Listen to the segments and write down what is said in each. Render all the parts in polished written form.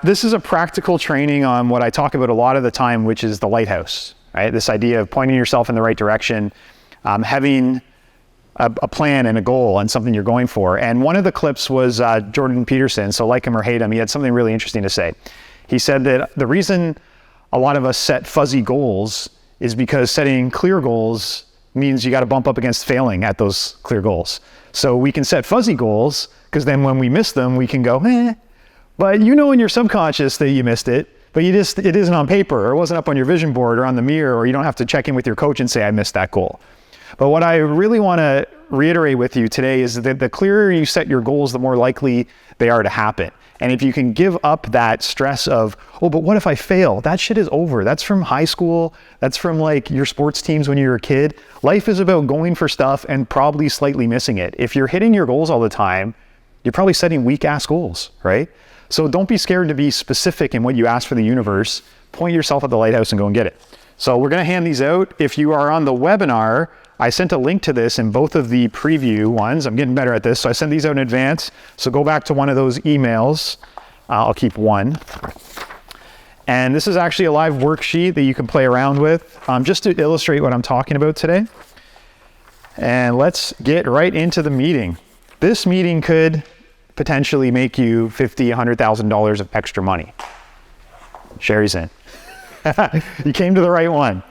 This is a practical training on what I talk about a lot of the time, which is the lighthouse, right? This idea of pointing yourself in the right direction, having a plan and a goal and something you're going for. And one of the clips was Jordan Peterson. So like him or hate him, he had something really interesting to say. He said that the reason a lot of us set fuzzy goals is because setting clear goals means you got to bump up against failing at those clear goals. So we can set fuzzy goals because then when we miss them, we can go, but you know in your subconscious that you missed it, but it isn't on paper or it wasn't up on your vision board or on the mirror, or you don't have to check in with your coach and say, I missed that goal. But what I really want to reiterate with you today is that the clearer you set your goals, the more likely they are to happen. And if you can give up that stress of, oh, but what if I fail? That shit is over. That's from high school. That's from like your sports teams when you were a kid. Life is about going for stuff and probably slightly missing it. If you're hitting your goals all the time, you're probably setting weak ass goals, right? So don't be scared to be specific in what you ask for the universe. Point yourself at the lighthouse and go and get it. So we're going to hand these out. If you are on the webinar, I sent a link to this in both of the preview ones. I'm getting better at this. So I sent these out in advance. So go back to one of those emails. I'll keep one. And this is actually a live worksheet that you can play around with just to illustrate what I'm talking about today. And let's get right into the meeting. This meeting could potentially make you $50,000, $100,000 of extra money. Sherry's in. You came to the right one.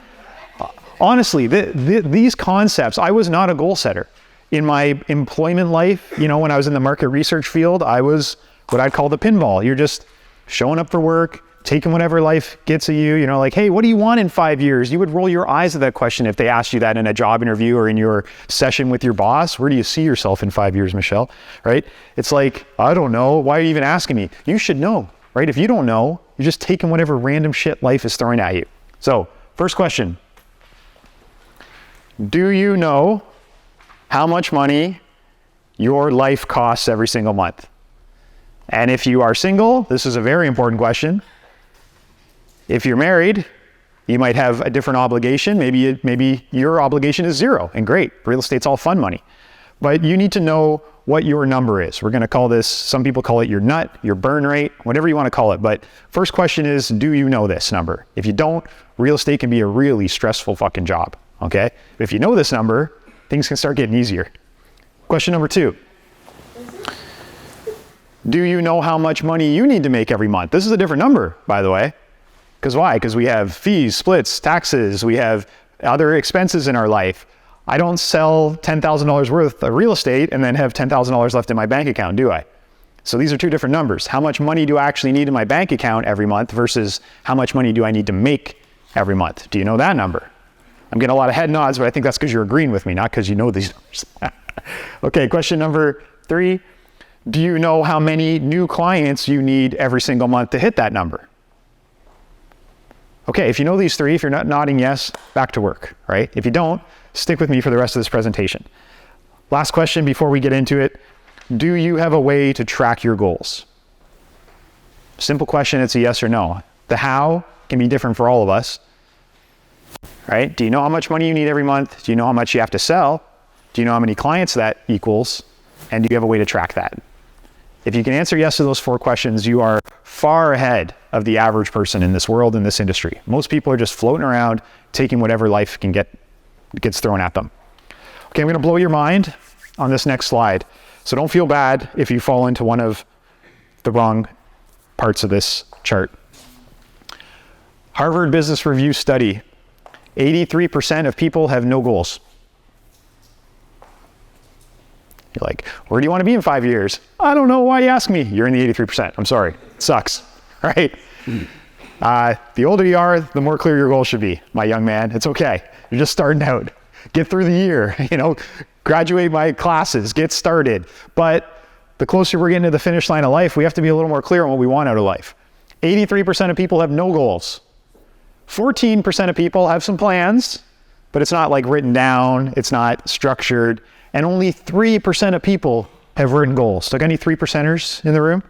Honestly, these concepts, I was not a goal setter. In my employment life, you know, when I was in the market research field, I was what I'd call the pinball. You're just showing up for work, taking whatever life gets at you, you know, like, hey, what do you want in 5 years? You would roll your eyes at that question if they asked you that in a job interview or in your session with your boss. Where do you see yourself in 5 years, Michelle? Right? It's like, I don't know. Why are you even asking me? You should know, right? If you don't know, you're just taking whatever random shit life is throwing at you. So, first question. Do you know how much money your life costs every single month? And if you are single, this is a very important question. If you're married, you might have a different obligation. Maybe your obligation is zero, and great. Real estate's all fun money. But you need to know what your number is. We're going to call this, some people call it your nut, your burn rate, whatever you want to call it. But first question is, do you know this number? If you don't, real estate can be a really stressful fucking job. Okay? If you know this number, things can start getting easier. Question number 2. Do you know how much money you need to make every month? This is a different number, by the way. Because why? Because we have fees, splits, taxes, we have other expenses in our life. I don't sell $10,000 worth of real estate and then have $10,000 left in my bank account, do I? So these are two different numbers. How much money do I actually need in my bank account every month versus how much money do I need to make every month? Do you know that number? I'm getting a lot of head nods, but I think that's because you're agreeing with me, not because you know these numbers. Okay, question number 3. Do you know how many new clients you need every single month to hit that number? Okay, if you know these 3, if you're not nodding yes, back to work, right? If you don't, stick with me for the rest of this presentation. Last question before we get into it. Do you have a way to track your goals? Simple question, it's a yes or no. The how can be different for all of us. Right? Do you know how much money you need every month? Do you know how much you have to sell? Do you know how many clients that equals? And do you have a way to track that? If you can answer yes to those 4 questions, you are far ahead of the average person in this world, in this industry. Most people are just floating around, taking whatever life gets thrown at them. Okay, I'm going to blow your mind on this next slide. So don't feel bad if you fall into one of the wrong parts of this chart. Harvard Business Review study. 83% of people have no goals. You're like, where do you want to be in 5 years? I don't know. Why you ask me? You're in the 83%. I'm sorry. It sucks. Right? The older you are, the more clear your goals should be, my young man. It's okay. You're just starting out. Get through the year, graduate my classes, get started. But the closer we're getting to the finish line of life, we have to be a little more clear on what we want out of life. 83% of people have no goals. 14% of people have some plans, but it's not like written down, it's not structured, and only 3% of people have written goals. So got any 3%ers in the room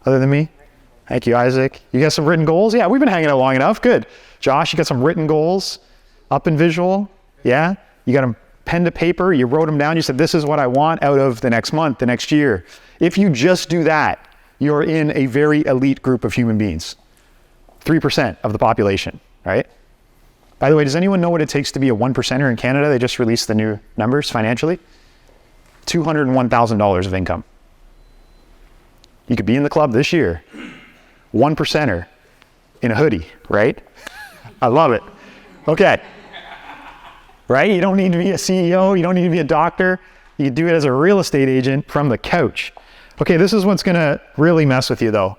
other than me? Thank you, Isaac. You got some written goals? Yeah, we've been hanging out long enough. Good. Josh, you got some written goals up in visual? Yeah? You got them pen to paper, you wrote them down, you said, this is what I want out of the next month, the next year. If you just do that, you're in a very elite group of human beings. 3% of the population, right? By the way, does anyone know what it takes to be a 1%er in Canada? They just released the new numbers financially. $201,000 of income. You could be in the club this year. 1%er in a hoodie, right? I love it. Okay. Right? You don't need to be a CEO. You don't need to be a doctor. You can do it as a real estate agent from the couch. Okay, this is what's gonna really mess with you though.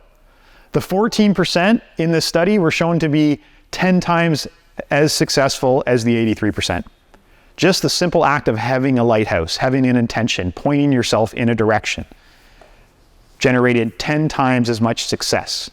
The 14% in this study were shown to be 10 times as successful as the 83%. Just the simple act of having a lighthouse, having an intention, pointing yourself in a direction, generated 10 times as much success.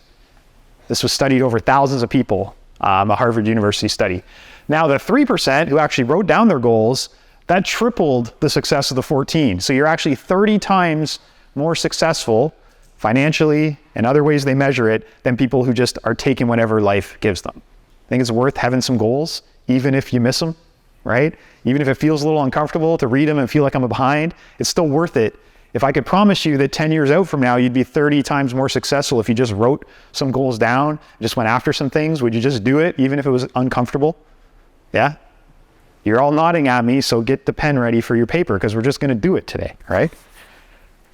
This was studied over thousands of people, a Harvard University study. Now the 3% who actually wrote down their goals, that tripled the success of the 14. So you're actually 30 times more successful financially and other ways they measure it than people who just are taking whatever life gives them. I think it's worth having some goals, even if you miss them, right? Even if it feels a little uncomfortable to read them and feel like I'm behind, it's still worth it. If I could promise you that 10 years out from now, you'd be 30 times more successful if you just wrote some goals down, just went after some things, would you just do it even if it was uncomfortable? Yeah? You're all nodding at me, so get the pen ready for your paper because we're just gonna do it today, right?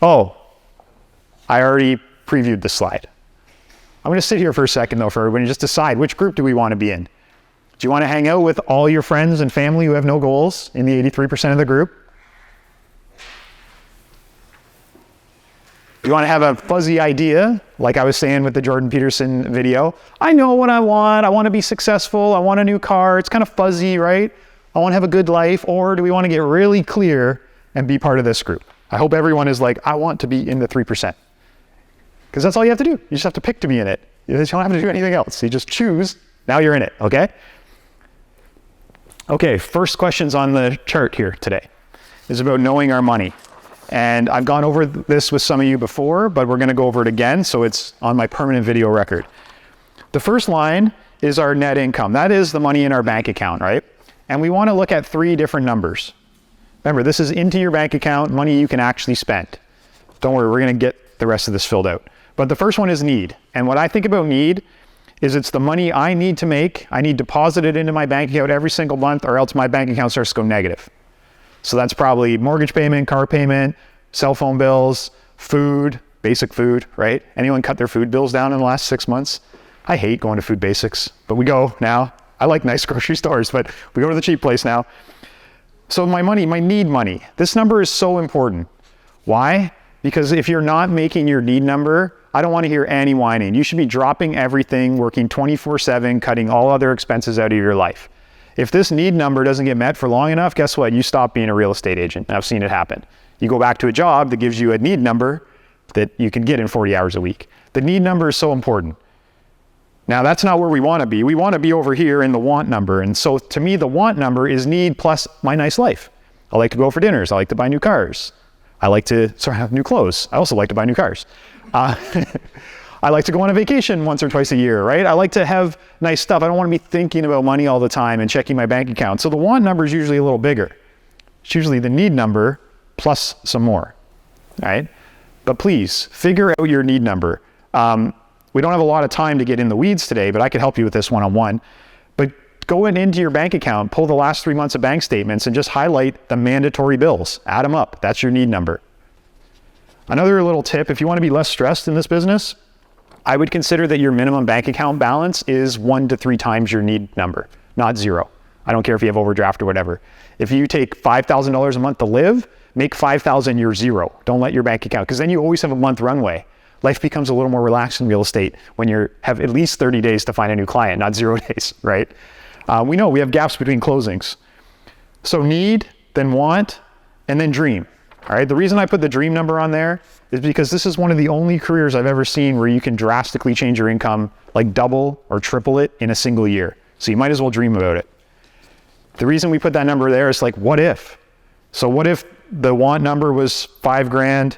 Oh, I already previewed this slide. I'm gonna sit here for a second though for everybody and just decide which group do we wanna be in. Do you wanna hang out with all your friends and family who have no goals in the 83% of the group? Do you wanna have a fuzzy idea, like I was saying with the Jordan Peterson video? I know what I wanna be successful, I want a new car, it's kind of fuzzy, right? I wanna have a good life, or do we wanna get really clear and be part of this group? I hope everyone is like, I want to be in the 3%. Because that's all you have to do. You just have to pick to be in it. You don't have to do anything else. You just choose, now you're in it, okay? Okay, first questions on the chart here today is about knowing our money. And I've gone over this with some of you before, but we're gonna go over it again, so it's on my permanent video record. The first line is our net income. That is the money in our bank account, right? And we wanna look at 3 different numbers. Remember, this is into your bank account, money you can actually spend. Don't worry, we're gonna get the rest of this filled out. But the first one is need. And what I think about need is it's the money I need to make. I need deposited into my bank account every single month or else my bank account starts to go negative. So that's probably mortgage payment, car payment, cell phone bills, food, basic food, right? Anyone cut their food bills down in the last 6 months? I hate going to Food Basics, but we go now. I like nice grocery stores, but we go to the cheap place now. So my money, my need money, this number is so important. Why? Because if you're not making your need number, I don't want to hear any whining. You should be dropping everything, working 24/7, cutting all other expenses out of your life. If this need number doesn't get met for long enough, guess what? You stop being a real estate agent. I've seen it happen. You go back to a job that gives you a need number that you can get in 40 hours a week. The need number is so important. Now that's not where we want to be. We want to be over here in the want number. And so to me, the want number is need plus my nice life. I like to go for dinners. I like to buy new cars. I like to have new clothes. I also like to buy new cars. I like to go on a vacation once or twice a year, right? I like to have nice stuff. I don't want to be thinking about money all the time and checking my bank account. So the want number is usually a little bigger. It's usually the need number plus some more, right? But please figure out your need number. We don't have a lot of time to get in the weeds today, but I could help you with this one-on-one. But go into your bank account, pull the last 3 months of bank statements and just highlight the mandatory bills. Add them up. That's your need number. Another little tip, if you want to be less stressed in this business, I would consider that your minimum bank account balance is 1 to 3 times your need number, not 0. I don't care if you have overdraft or whatever. If you take $5,000 a month to live, make $5,000 your 0. Don't let your bank account, because then you always have a month runway. Life becomes a little more relaxed in real estate when you have at least 30 days to find a new client, not 0 days, right? We know we have gaps between closings. So need, then want, and then dream. All right, the reason I put the dream number on there is because this is one of the only careers I've ever seen where you can drastically change your income, like double or triple it in a single year. So you might as well dream about it. The reason we put that number there is like, what if? So what if the want number was $5,000,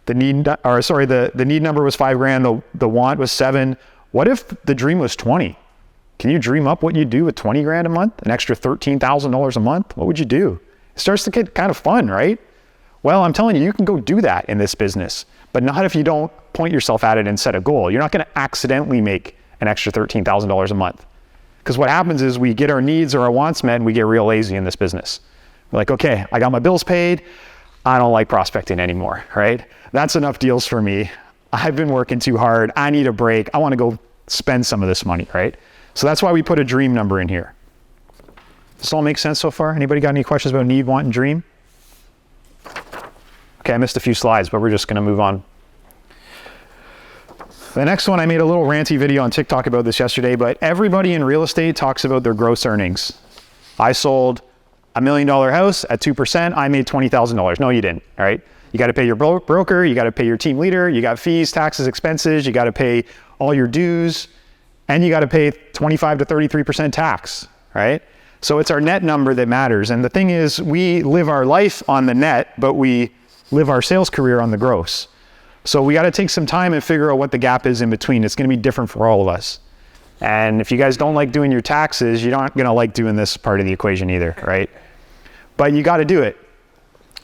the need number was $5,000, the want was 7. What if the dream was 20? Can you dream up what you do with 20 grand a month, an extra $13,000 a month? What would you do? It starts to get kind of fun, right? Well, I'm telling you, you can go do that in this business. but not if you don't point yourself at it and set a goal. You're not going to accidentally make an extra $13,000 a month. Because what happens is we get our needs or our wants met and we get real lazy in this business. We're like, okay, I got my bills paid. I don't like prospecting anymore, right? That's enough deals for me. I've been working too hard. I need a break. I want to go spend some of this money, right? So that's why we put a dream number in here. Does this all make sense so far? Anybody got any questions about need, want, and dream? Okay, I missed a few slides, but we're just going to move on. The next one, I made a little ranty video on TikTok about this yesterday, but everybody in real estate talks about their gross earnings. I sold $1 million house at 2%. I made $20,000. No, you didn't, all right? You got to pay your broker. You got to pay your team leader. You got fees, taxes, expenses. You got to pay all your dues, and you got to pay 25 to 33% tax, right? So it's our net number that matters. And the thing is, we live our life on the net, but we live our sales career on the gross. So we got to take some time and figure out what the gap is in between. It's going to be different for all of us. And if you guys don't like doing your taxes, you're not going to like doing this part of the equation either, right? But you got to do it.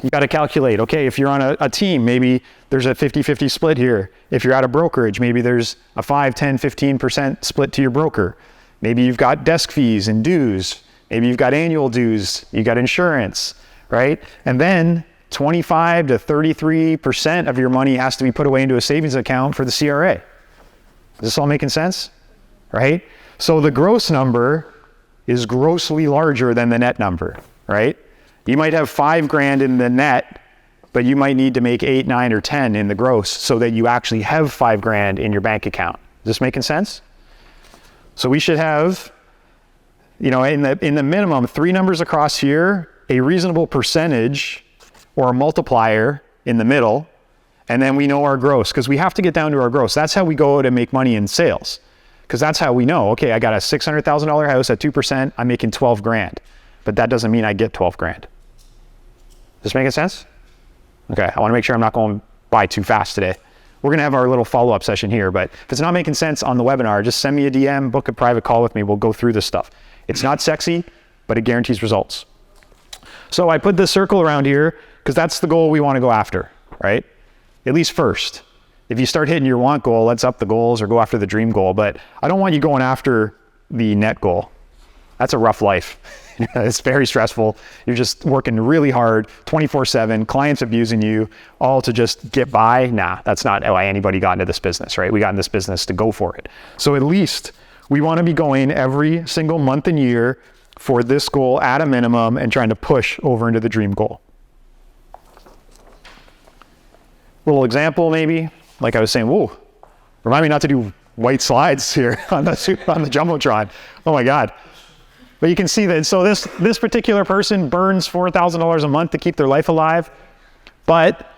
You got to calculate, okay, if you're on a team, maybe there's a 50-50 split here. If you're at a brokerage, maybe there's a 5, 10, 15% split to your broker. Maybe you've got desk fees and dues. Maybe you've got annual dues. You got insurance, right? And then 25 to 33% of your money has to be put away into a savings account for the CRA. Is this all making sense? Right? So the gross number is grossly larger than the net number, right? You might have $5,000 in the net, but you might need to make 8, 9, or 10 in the gross so that you actually have $5,000 in your bank account. Is this making sense? So we should have, you know, in the minimum, 3 numbers across here, a reasonable percentage or a multiplier in the middle, and then we know our gross, because we have to get down to our gross. That's how we go out and make money in sales, because that's how we know, okay, I got a $600,000 house at 2%, I'm making $12,000, but that doesn't mean I get $12,000. This making sense? Okay, I want to make sure I'm not going by too fast today. We're going to have our little follow-up session here, but if it's not making sense on the webinar, just send me a DM, book a private call with me. We'll go through this stuff. It's not sexy, but it guarantees results. So I put this circle around here because that's the goal we want to go after, right? At least first. If you start hitting your want goal, let's up the goals or go after the dream goal, but I don't want you going after the net goal. That's a rough life. It's very stressful. You're just working really hard, 24/7, clients abusing you, all to just get by. Nah, that's not why anybody got into this business, right? We got in this business to go for it. So at least we want to be going every single month and year for this goal at a minimum and trying to push over into the dream goal. Little example maybe, like I was saying, whoa, remind me not to do white slides here on the Jumbotron. Oh my God. But you can see that, so this particular person burns $4,000 a month to keep their life alive, but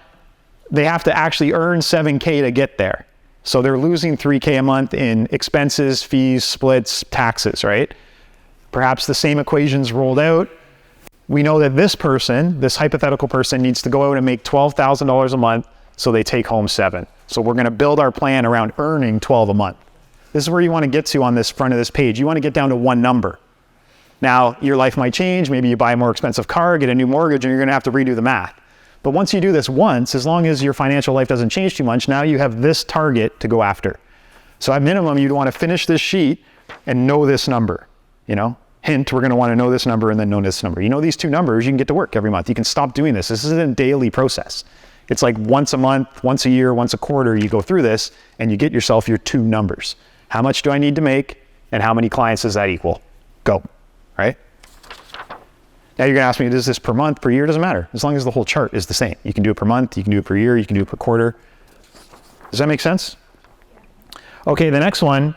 they have to actually earn $7K to get there. So they're losing $3K a month in expenses, fees, splits, taxes, right? Perhaps the same equations rolled out. We know that this person, this hypothetical person, needs to go out and make $12,000 a month, so they take home 7. So we're gonna build our plan around earning 12 a month. This is where you wanna get to on this front of this page. You wanna get down to one number. Now, your life might change. Maybe you buy a more expensive car, get a new mortgage, and you're gonna have to redo the math. But once you do this once, as long as your financial life doesn't change too much, now you have this target to go after. So at minimum, you'd wanna finish this sheet and know this number, you know? Hint, we're gonna wanna know this number and then know this number. You know these 2 numbers, you can get to work every month. You can stop doing this. This isn't a daily process. It's like once a month, once a year, once a quarter, you go through this and you get yourself your 2 numbers. How much do I need to make and how many clients does that equal? Go. Right? Now you're gonna ask me, is this per month, per year? It doesn't matter, as long as the whole chart is the same. You can do it per month, you can do it per year, you can do it per quarter. Does that make sense? Okay, the next one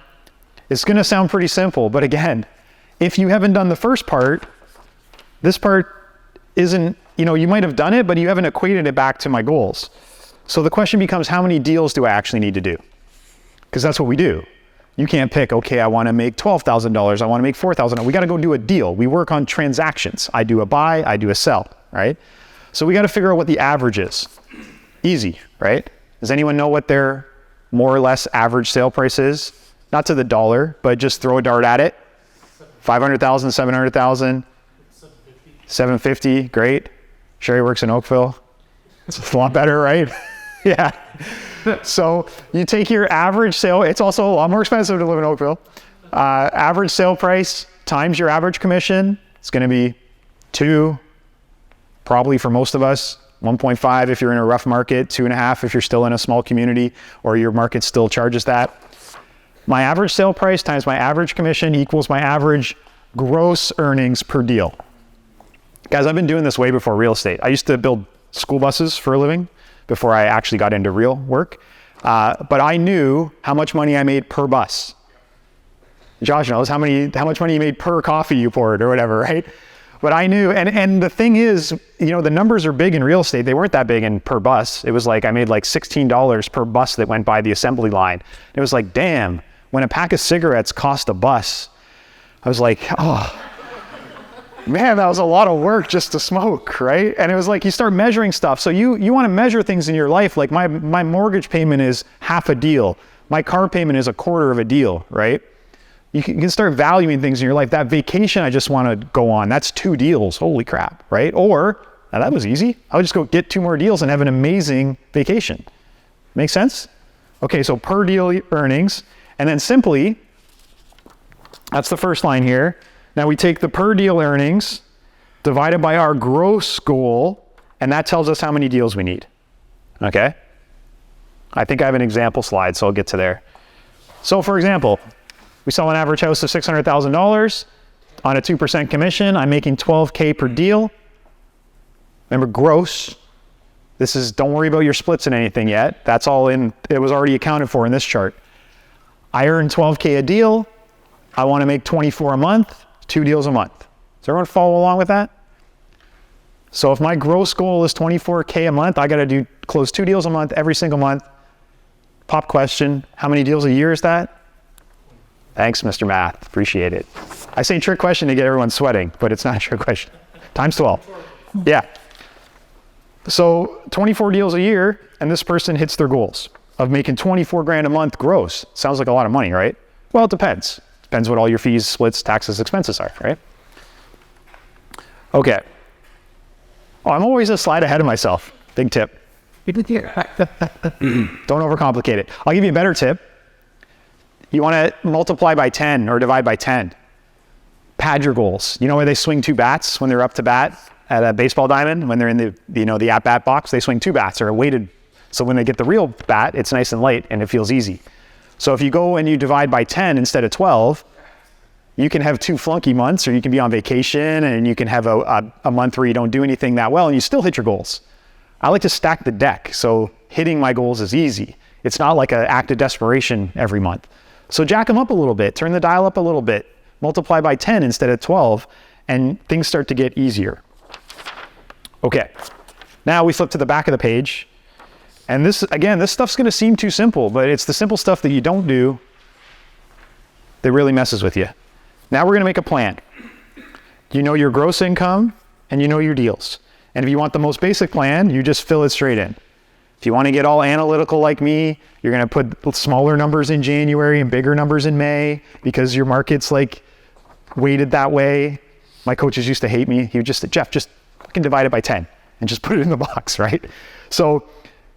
is gonna sound pretty simple, but again, if you haven't done the first part, this part isn't, you know, you might have done it, but you haven't equated it back to my goals. So the question becomes, how many deals do I actually need to do? Because that's what we do. You can't pick, okay, I want to make $12,000, I want to make $4,000. We got to go do a deal. We work on transactions. I do a buy, I do a sell, right? So we got to figure out what the average is. Easy, right? Does anyone know what their more or less average sale price is? Not to the dollar, but just throw a dart at it. 500,000, 700,000, 750, great. Sherry works in Oakville. It's a lot better, right? Yeah. So you take your average sale, it's also a lot more expensive to live in Oakville. Average sale price times your average commission, it's gonna be 2, probably for most of us, 1.5 if you're in a rough market, 2.5 if you're still in a small community or your market still charges that. My average sale price times my average commission equals my average gross earnings per deal. Guys, I've been doing this way before real estate. I used to build school buses for a living before I actually got into real work. But I knew how much money I made per bus. Josh knows how much money you made per coffee you poured or whatever, right? But I knew, and the thing is, the numbers are big in real estate. They weren't that big in per bus. It was like, I made like $16 per bus that went by the assembly line. It was like, damn, when a pack of cigarettes cost a bus, I was like, oh, man, that was a lot of work just to smoke, right? And it was like, you start measuring stuff. So you want to measure things in your life. Like my mortgage payment is half a deal. My car payment is a quarter of a deal, right? You can start valuing things in your life. That vacation I just want to go on, that's 2 deals, holy crap, right? Or, now that was easy. I'll just go get 2 more deals and have an amazing vacation. Make sense? Okay, so per deal earnings, and then simply, that's the first line here. Now we take the per deal earnings divided by our gross goal, and that tells us how many deals we need, okay? I think I have an example slide, so I'll get to there. So for example, we sell an average house of $600,000 on a 2% commission. I'm making $12K per deal. Remember, gross. This is, don't worry about your splits in anything yet. That's all in, it was already accounted for in this chart. I earn $12K a deal. I want to make 24 a month, 2 deals a month. Does everyone follow along with that? So if my gross goal is 24K a month, I got to close 2 deals a month every single month. Pop question, how many deals a year is that? Thanks, Mr. Math, appreciate it. I say trick question to get everyone sweating, but it's not a trick question. Times 12, yeah. So 24 deals a year, and this person hits their goals of making 24 grand a month gross. Sounds like a lot of money, right? Well, it depends. Depends what all your fees, splits, taxes, expenses are, right? Okay. Oh, I'm always a slide ahead of myself. Big tip. Don't overcomplicate it. I'll give you a better tip. You want to multiply by 10 or divide by 10. Pad your goals. You know where they swing 2 bats when they're up to bat at a baseball diamond? When they're in the at-bat box, they swing 2 bats or weighted. So when they get the real bat, it's nice and light and it feels easy. So if you go and you divide by 10 instead of 12, you can have 2 flunky months, or you can be on vacation and you can have a month where you don't do anything that well and you still hit your goals. I like to stack the deck, so hitting my goals is easy. It's not like an act of desperation every month. So jack them up a little bit, turn the dial up a little bit, multiply by 10 instead of 12, and things start to get easier. Okay, now we flip to the back of the page. And this, again, this stuff's gonna seem too simple, but it's the simple stuff that you don't do that really messes with you. Now we're gonna make a plan. You know your gross income and you know your deals. And if you want the most basic plan, you just fill it straight in. If you want to get all analytical like me, you're going to put smaller numbers in January and bigger numbers in May because your market's like weighted that way. My coaches used to hate me. He would just say, Jeff, just fucking divide it by 10 and just put it in the box, right? So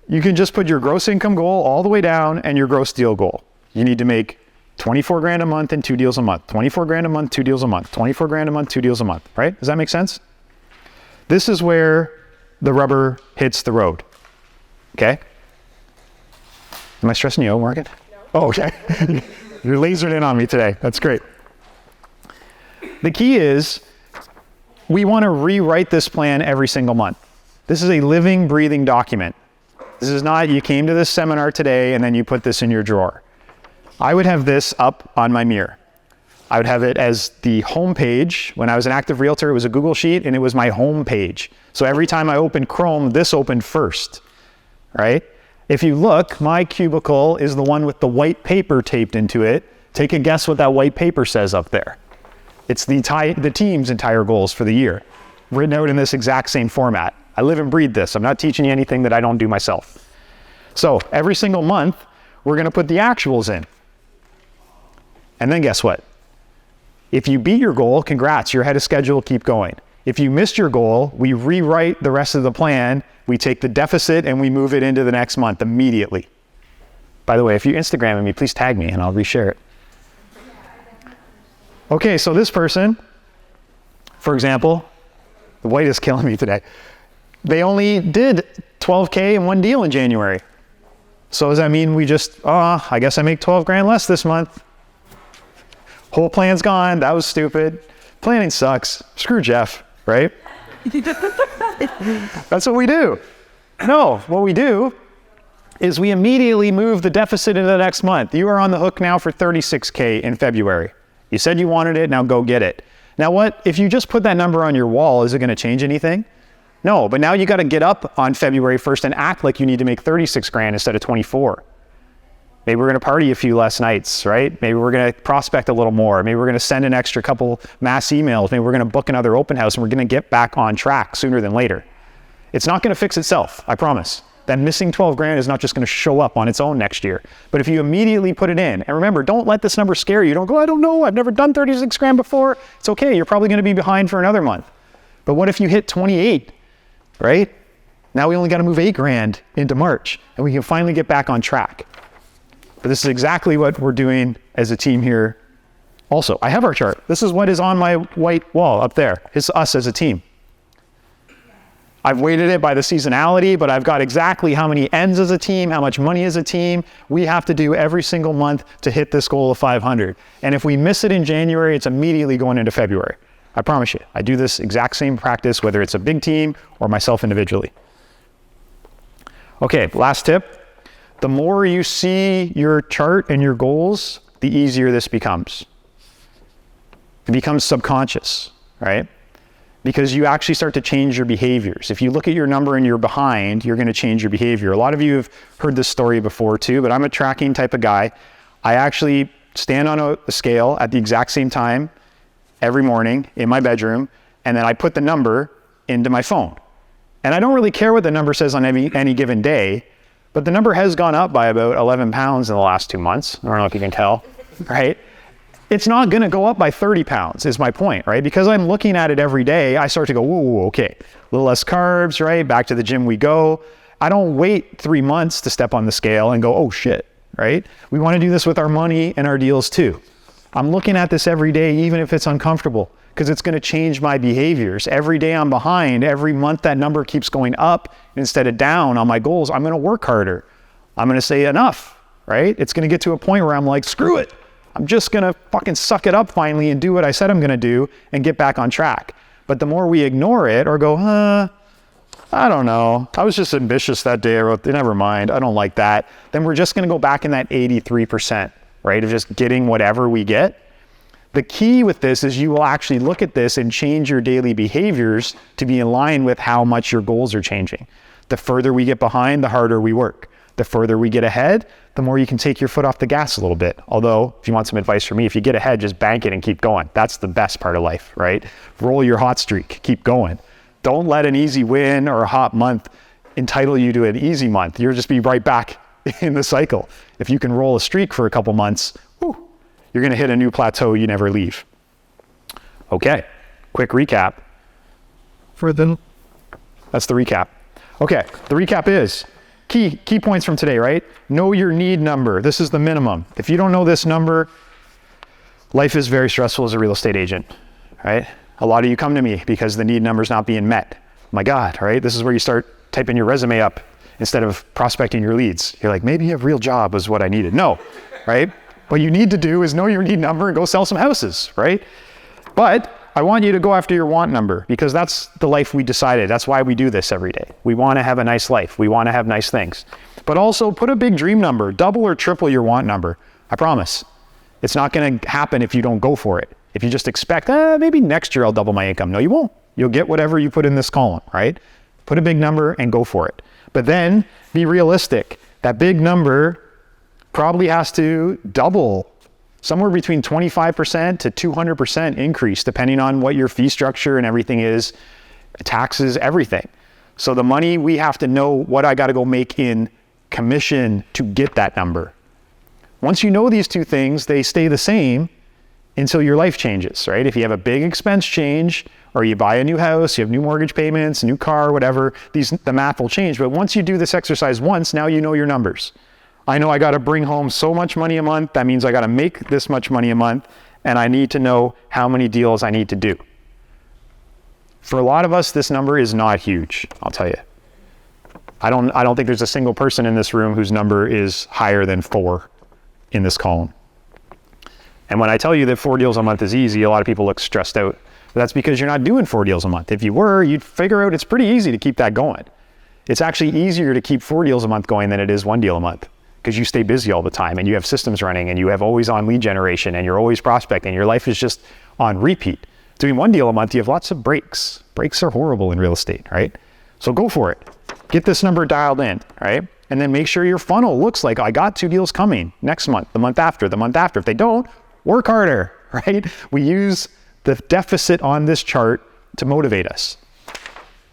you can just put your gross income goal all the way down and your gross deal goal. You need to make 24 grand a month and 2 deals a month, 24 grand a month, 2 deals a month, 24 grand a month, 2 deals a month, right? Does that make sense? This is where the rubber hits the road. Okay? Am I stressing you out, Morgan? No. Oh, okay. You're lasered in on me today. That's great. The key is we want to rewrite this plan every single month. This is a living, breathing document. This is not you came to this seminar today and then you put this in your drawer. I would have this up on my mirror. I would have it as the home page. When I was an active realtor, it was a Google sheet and it was my home page. So every time I opened Chrome, this opened first. Right? If you look, my cubicle is the one with the white paper taped into it. Take a guess what that white paper says up there. It's the team's entire goals for the year, written out in this exact same format. I live and breathe this. I'm not teaching you anything that I don't do myself. So every single month, we're going to put the actuals in. And then guess what? If you beat your goal, congrats, you're ahead of schedule, keep going. If you missed your goal, we rewrite the rest of the plan. We take the deficit and we move it into the next month immediately. By the way, if you Instagram me, please tag me and I'll reshare it. Okay, so this person, for example, the white is killing me today. They only did 12K in one deal in January. So does that mean we just, I guess I make 12 grand less this month? Whole plan's gone. That was stupid. Planning sucks. Screw Jeff, right? That's what we do. No, what we do is we immediately move the deficit into the next month. You are on the hook now for 36K in February. You said you wanted it, now go get it. Now what, if you just put that number on your wall, is it gonna change anything? No, but now you gotta get up on February 1st and act like you need to make 36 grand instead of 24. Maybe we're gonna party a few less nights, right? Maybe we're gonna prospect a little more. Maybe we're gonna send an extra couple mass emails. Maybe we're gonna book another open house and we're gonna get back on track sooner than later. It's not gonna fix itself, I promise. That missing 12 grand is not just gonna show up on its own next year. But if you immediately put it in, and remember, don't let this number scare you. Don't go, I don't know, I've never done 36 grand before. It's okay, you're probably gonna be behind for another month. But what if you hit 28, right? Now we only gotta move 8 grand into March and we can finally get back on track. But this is exactly what we're doing as a team here. Also, I have our chart. This is what is on my white wall up there. It's us as a team. I've weighted it by the seasonality, but I've got exactly how many ends as a team, how much money as a team we have to do every single month to hit this goal of 500. And if we miss it in January, it's immediately going into February. I promise you, I do this exact same practice, whether it's a big team or myself individually. Okay, last tip. The more you see your chart and your goals, the easier this becomes. It becomes subconscious, right? Because you actually start to change your behaviors. If you look at your number and you're behind, you're gonna change your behavior. A lot of you have heard this story before too, but I'm a tracking type of guy. I actually stand on a scale at the exact same time every morning in my bedroom, and then I put the number into my phone. And I don't really care what the number says on any given day, but the number has gone up by about 11 pounds in the last 2 months. I don't know if you can tell, right? It's not gonna go up by 30 pounds is my point, right? Because I'm looking at it every day, I start to go, whoa, okay, a little less carbs, right? Back to the gym we go. I don't wait 3 months to step on the scale and go, oh shit, right? We wanna do this with our money and our deals too. I'm looking at this every day, even if it's uncomfortable, because it's gonna change my behaviors. Every day I'm behind, every month that number keeps going up instead of down on my goals, I'm gonna work harder. I'm gonna say enough, right? It's gonna get to a point where I'm like, screw it. I'm just gonna fucking suck it up finally and do what I said I'm gonna do and get back on track. But the more we ignore it or go, I don't know, I was just ambitious that day, I wrote, never mind, I don't like that, then we're just gonna go back in that 83%, right, of just getting whatever we get. The key with this is you will actually look at this and change your daily behaviors to be in line with how much your goals are changing. The further we get behind, the harder we work. The further we get ahead, the more you can take your foot off the gas a little bit. Although, if you want some advice from me, if you get ahead, just bank it and keep going. That's the best part of life, right? Roll your hot streak, keep going. Don't let an easy win or a hot month entitle you to an easy month. You'll just be right back in the cycle. If you can roll a streak for a couple months, you're gonna hit a new plateau you never leave. Okay, quick recap. That's the recap. Okay, the recap is, key points from today, right? Know your need number. This is the minimum. If you don't know this number, life is very stressful as a real estate agent, right? A lot of you come to me because the need number is not being met. My God, right? This is where you start typing your resume up instead of prospecting your leads. You're like, maybe a real job was what I needed. No, right? What you need to do is know your need number and go sell some houses, right? But I want you to go after your want number because that's the life we decided. That's why we do this every day. We want to have a nice life. We want to have nice things. But also put a big dream number, double or triple your want number. I promise. It's not going to happen if you don't go for it. If you just expect, maybe next year I'll double my income. No, you won't. You'll get whatever you put in this column, right? Put a big number and go for it. But then be realistic. That big number probably has to double, somewhere between 25% to 200% increase, depending on what your fee structure and everything is, taxes, everything. So the money, we have to know what I got to go make in commission to get that number. Once you know these two things, they stay the same, until your life changes, right? If you have a big expense change, or you buy a new house, you have new mortgage payments, new car, whatever, the math will change. But once you do this exercise once, now you know your numbers. I know I got to bring home so much money a month. That means I got to make this much money a month, and I need to know how many deals I need to do. For a lot of us, this number is not huge, I'll tell you. I don't think there's a single person in this room whose number is higher than 4 in this column. And when I tell you that 4 deals a month is easy, a lot of people look stressed out. But that's because you're not doing 4 deals a month. If you were, you'd figure out it's pretty easy to keep that going. It's actually easier to keep 4 deals a month going than it is 1 deal a month, because you stay busy all the time and you have systems running and you have always on lead generation and you're always prospecting. Your life is just on repeat. Doing 1 deal a month, you have lots of breaks. Breaks are horrible in real estate, right? So go for it. Get this number dialed in, right? And then make sure your funnel looks like I got 2 deals coming next month, the month after, the month after. If they don't, work harder, right? We use the deficit on this chart to motivate us.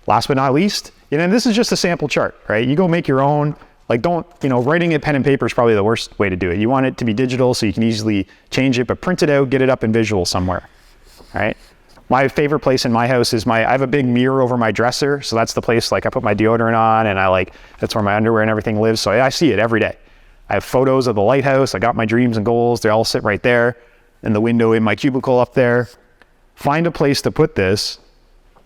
Last but not least, and this is just a sample chart, right? You go make your own, writing it pen and paper is probably the worst way to do it. You want it to be digital so you can easily change it, but print it out, get it up in visual somewhere, right? My favorite place in my house is I have a big mirror over my dresser. So that's the place I put my deodorant on, and that's where my underwear and everything lives. So I see it every day. I have photos of the lighthouse. I got my dreams and goals. They all sit right there in the window in my cubicle up there. Find a place to put this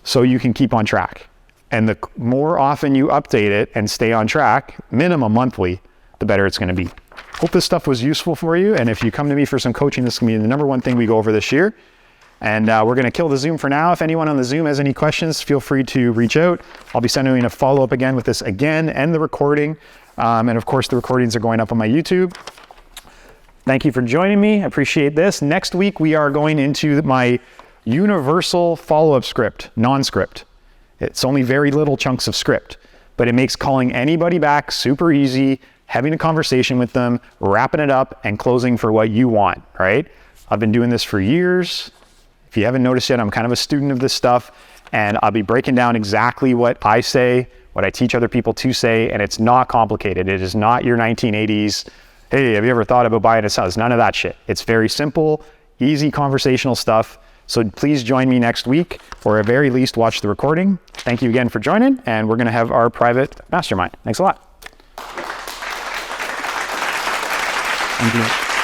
so you can keep on track. And the more often you update it and stay on track, minimum monthly, the better it's going to be. Hope this stuff was useful for you. And if you come to me for some coaching, this is going to be the number 1 thing we go over this year. And we're going to kill the Zoom for now. If anyone on the Zoom has any questions, feel free to reach out. I'll be sending a follow-up again with this again and the recording. And of course, the recordings are going up on my YouTube. Thank you for joining me. I appreciate this. Next week, we are going into my universal follow-up script, non-script. It's only very little chunks of script, but it makes calling anybody back super easy, having a conversation with them, wrapping it up, and closing for what you want, right? I've been doing this for years. If you haven't noticed yet, I'm kind of a student of this stuff, and I'll be breaking down exactly what I say, what I teach other people to say, and it's not complicated. It is not your 1980s, hey, have you ever thought about buying a house? None of that shit. It's very simple, easy conversational stuff. So please join me next week, or at very least watch the recording. Thank you again for joining, and we're going to have our private mastermind. Thanks a lot. Thank you.